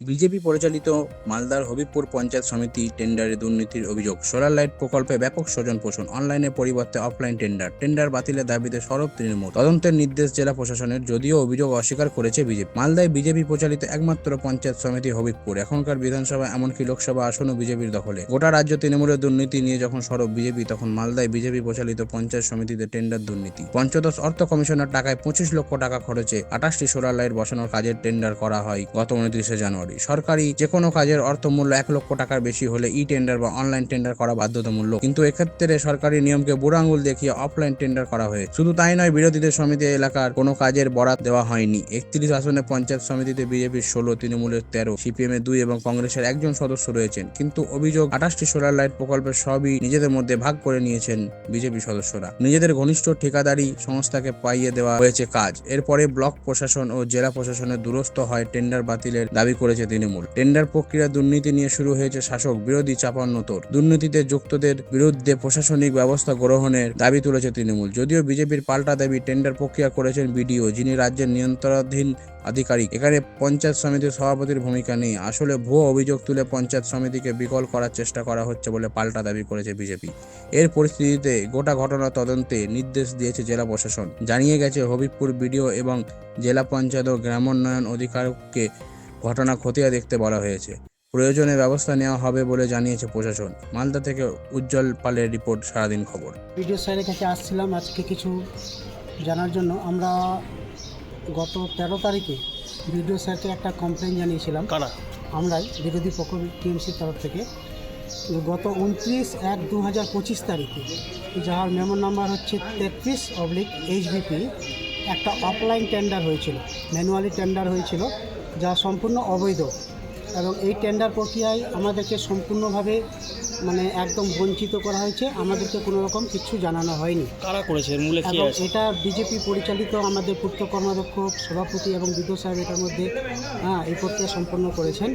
BJP পরিচালিত মালদার হবিবপুর পঞ্চায়েত সমিতি টেন্ডারে দুর্নীতির অভিযোগ। সোলার লাইট প্রকল্পে ব্যাপক স্বজন পোষণ, অনলাইনের পরিবর্তে অফলাইন টেন্ডার বাতিলের দাবিতে সরব তৃণমূল। তদন্তের নির্দেশ জেলা প্রশাসনের, যদিও অভিযোগ অস্বীকার করেছে বিজেপি। মালদায় বিজেপি পরিচালিত একমাত্র পঞ্চায়েত সমিতি হবিবপুর। এখনকার বিধানসভা এমনকি লোকসভা আসনও বিজেপির দখলে। গোটা রাজ্য তৃণমূলের দুর্নীতি নিয়ে যখন সরব বিজেপি, তখন মালদায় বিজেপি পরিচালিত পঞ্চায়েত সমিতিতে টেন্ডার দুর্নীতি। পঞ্চদশ অর্থ কমিশনের টাকায় 25 লক্ষ টাকা খরচে 28টি সোলার লাইট বসানোর কাজের টেন্ডার করা হয় গত 29শে জানুয়ারি। সরকারি যে কোনো কাজের অর্থমূল্য 1 লক্ষ টাকার বেশি হলে টেন্ডার বা অনলাইন টেন্ডার করা বাধ্যতামূলক, কিন্তু এক্ষেত্রে সরকারি নিয়মকে বুড়ো আঙুল দেখিয়ে অফলাইন টেন্ডার করা হয়। শুধু তাই নয়, বিরোধীদের সমিতি এলাকার কোনো কাজের বরাত দেওয়া হয়নি। 31 আসনে পঞ্চায়েত সমিতিতে বিজেপির 16, তৃণমূলের 13, সিপিএম এর 2 এবং কংগ্রেসের 1জন সদস্য রয়েছেন। কিন্তু অভিযোগ, 28টি সোলার লাইট প্রকল্পের সবই নিজেদের মধ্যে ভাগ করে নিয়েছেন বিজেপি সদস্যরা। নিজেদের ঘনিষ্ঠ ঠিকাদারি সংস্থাকে পাইয়ে দেওয়া হয়েছে কাজ। এরপরে ব্লক প্রশাসন ও জেলা প্রশাসনের দুরস্থ হয় টেন্ডার বাতিলের দাবি করেছে তৃণমূল। টেন্ডার প্রক্রিয়া দুর্নীতি নিয়ে শুরু হয়েছে শাসক বিরোধী চাপান্নতর। দুর্নীতিতে যুক্তদের বিরুদ্ধে প্রশাসনিক ব্যবস্থা গ্রহণের দাবি তুলেছে তৃণমূল। যদিও বিজেপির পাল্টা দাবি, টেন্ডার প্রক্রিয়া করেছেন বিডিও, যিনি রাজ্যের নিয়ন্ত্রণাধীন আধিকারিক। এখানে পঞ্চায়েত সমিতির সভাপতির ভূমিকা নেই। আসলে ভুয়ো অভিযোগ তুলে পঞ্চায়েত সমিতিকে বিকল করার চেষ্টা করা হচ্ছে বলে পাল্টা দাবি করেছে বিজেপি। এর পরিস্থিতিতে গোটা ঘটনা তদন্তে নির্দেশ দিয়েছে জেলা প্রশাসন। জানিয়ে গেছে হবিবপুর বিডিও এবং জেলা পঞ্চায়েত ও গ্রামোন্নয়ন অধিকারকে ঘটনা খতিয়ে দেখতে বলা হয়েছে। প্রয়োজনে ব্যবস্থা নেওয়া হবে বলে জানিয়েছে প্রশাসন। মালদা থেকে উজ্জ্বল পালের রিপোর্ট, সারাদিন খবর। বিডিও স্যারের কাছে আসছিলাম আজকে কিছু জানার জন্য। আমরা গত 13 তারিখে বিডিও স্যারকে একটা কমপ্লেন জানিয়েছিলাম। আমরাই বিরোধী পক্ষ টিএমসির তরফ থেকে গত 29/1/2025 তারিখে, যার মেমো নাম্বার হচ্ছে 33/HBP, একটা অফলাইন টেন্ডার হয়েছিল, ম্যানুয়ালি টেন্ডার হয়েছিল, যা সম্পূর্ণ অবৈধ। এবং এই টেন্ডার প্রক্রিয়ায় আমাদেরকে সম্পূর্ণভাবে একদম বঞ্চিত করা হয়েছে। আমাদেরকে কোনো রকম কিছু জানানো হয়নি। কারা করেছে? মূলে কি এবং আছে? এটা বিজেপি পরিচালিত আমাদের পূর্ত কর্মাধ্যক্ষ, সভাপতি এবং বিডিও সাহেব এটার মধ্যে এই প্রক্রিয়া সম্পন্ন করেছেন।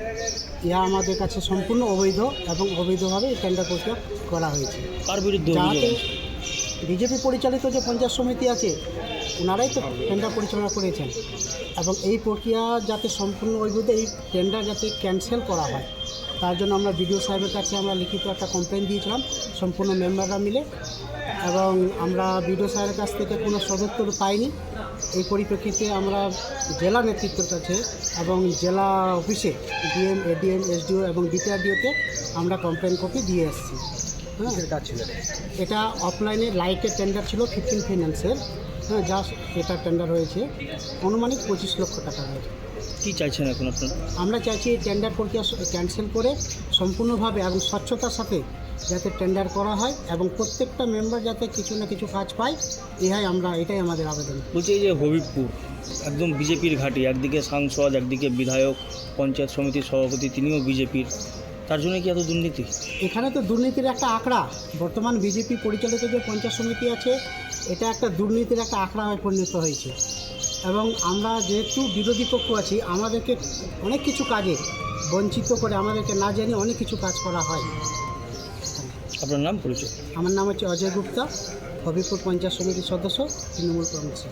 ইহা আমাদের কাছে সম্পূর্ণ অবৈধ এবং অবৈধভাবে এই টেন্ডার প্রক্রিয়া করা হয়েছে। কার বিরুদ্ধে অভিযোগ? যাতে বিজেপি পরিচালিত যে পঞ্চায়েত সমিতি আছে, ওনারাই তো টেন্ডার পরিচালনা করেছেন। এবং এই প্রক্রিয়া যাতে সম্পূর্ণ অবৈধ, এই টেন্ডার যাতে ক্যান্সেল করা হয়, তার জন্য আমরা বিডিও সাহেবের কাছে আমরা লিখিত একটা কমপ্লেন দিয়েছিলাম, সম্পূর্ণ মেম্বাররা মিলে। এবং আমরা বিডিও সাহেবের কাছ থেকে কোনো সদুত্তর পাইনি। এই পরিপ্রেক্ষিতে আমরা জেলা নেতৃত্বের কাছে এবং জেলা অফিসে ডিএম, এডিএম, এসডিও এবং ডিপিআরডিওতে আমরা কমপ্লেন কপি দিয়ে এসেছি। কাজ ছিল এটা অফলাইনে লাইটের টেন্ডার ছিল 15 ফাইন্যান্সের। জাস্ট এটা টেন্ডার হয়েছে আনুমানিক 25 লক্ষ টাকা হয়েছে। কি চাইছেন এখন আপনারা? আমরা চাইছি এই টেন্ডার প্রক্রিয়া ক্যান্সেল করে সম্পূর্ণভাবে এবং স্বচ্ছতার সাথে যাতে টেন্ডার করা হয় এবং প্রত্যেকটা মেম্বার যাতে কিছু না কিছু কাজ পায়, এটাই আমাদের আবেদন। বলছি, এই যে হবিবপুর একদম বিজেপির ঘাঁটি, একদিকে সাংসদ, একদিকে বিধায়ক, পঞ্চায়েত সমিতির সভাপতি তিনিও বিজেপির, তার জন্য কি এত দুর্নীতি? এখানে তো দুর্নীতির একটা আঁকড়া, বর্তমান বিজেপি পরিচালিত যে পঞ্চায়েত সমিতি আছে, এটা একটা দুর্নীতির একটা আঁকড়া হয়ে পরিণত হয়েছে। এবং আমরা যেহেতু বিরোধী পক্ষ আছি, আমাদেরকে অনেক কিছু কাজে বঞ্চিত করে, আমাদেরকে না জানিয়ে অনেক কিছু কাজ করা হয়। আপনার নাম, পরিচয়? আমার নাম হচ্ছে অজয় গুপ্তা, হবিবপুর পঞ্চায়েত সমিতির সদস্য, তৃণমূল কংগ্রেসের।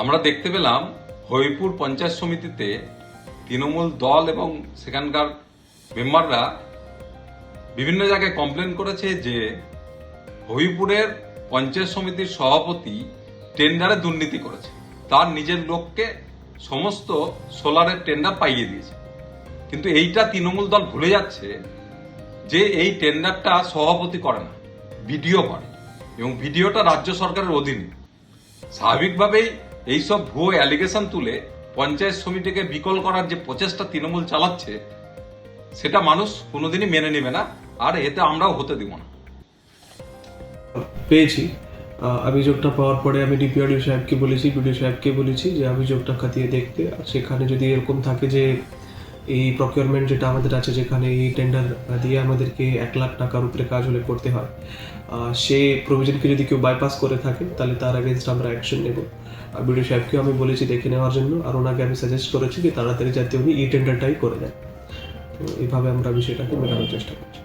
আমরা দেখতে পেলাম হবিবপুর পঞ্চায়েত সমিতিতে তৃণমূল দল এবং সেখানকার মেম্বাররা বিভিন্ন জায়গায় কমপ্লেন করেছে যে হবিবপুরের পঞ্চায়েত সমিতির সভাপতি টেন্ডারে দুর্নীতি করেছে, তার নিজের লোককে সমস্ত সোলারের টেন্ডার পাইয়ে দিয়েছে। কিন্তু এইটা তৃণমূল দল ভুলে যাচ্ছে যে এই টেন্ডারটা সভাপতি করে না, বিডিও করে, এবং ভিডিওটা রাজ্য সরকারের অধীনে। স্বাভাবিকভাবেই এইসব ভুয়ো অ্যালিগেশন তুলে পঞ্চায়েত সমিতিকে বিকল করার যে প্রচেষ্টা তৃণমূল চালাচ্ছে, সেটা মানুষ কোনোদিনই মেনে নেবে না, আর এতে আমরাও হতে দিব না। পেয়েছি অভিযোগটা পাওয়ার পরে আমি ডিপিআরডিও সাহেবকে বলেছি, বিডিও সাহেবকে বলেছি যে অভিযোগটা খতিয়ে দেখতে। আর সেখানে যদি এরকম থাকে যে এই প্রকিউরমেন্ট যেটা আমাদের আছে, যেখানে এই টেন্ডার দিয়ে আমাদেরকে 1 লাখ টাকার উপরে কাজ হলে করতে হয়, সে প্রভিশনকে যদি কেউ বাইপাস করে থাকে, তাহলে তার এগেনস্ট আমরা অ্যাকশন নেব। আর বিডিও সাহেবকেও আমি বলেছি দেখে নেওয়ার জন্য, আর ওনাকে আমি সাজেস্ট করেছি যে তাড়াতাড়ি যাতে উনি এই টেন্ডারটাই করে দেন। তো এইভাবে আমরা বিষয়টাকে মেটানোর চেষ্টা করছি।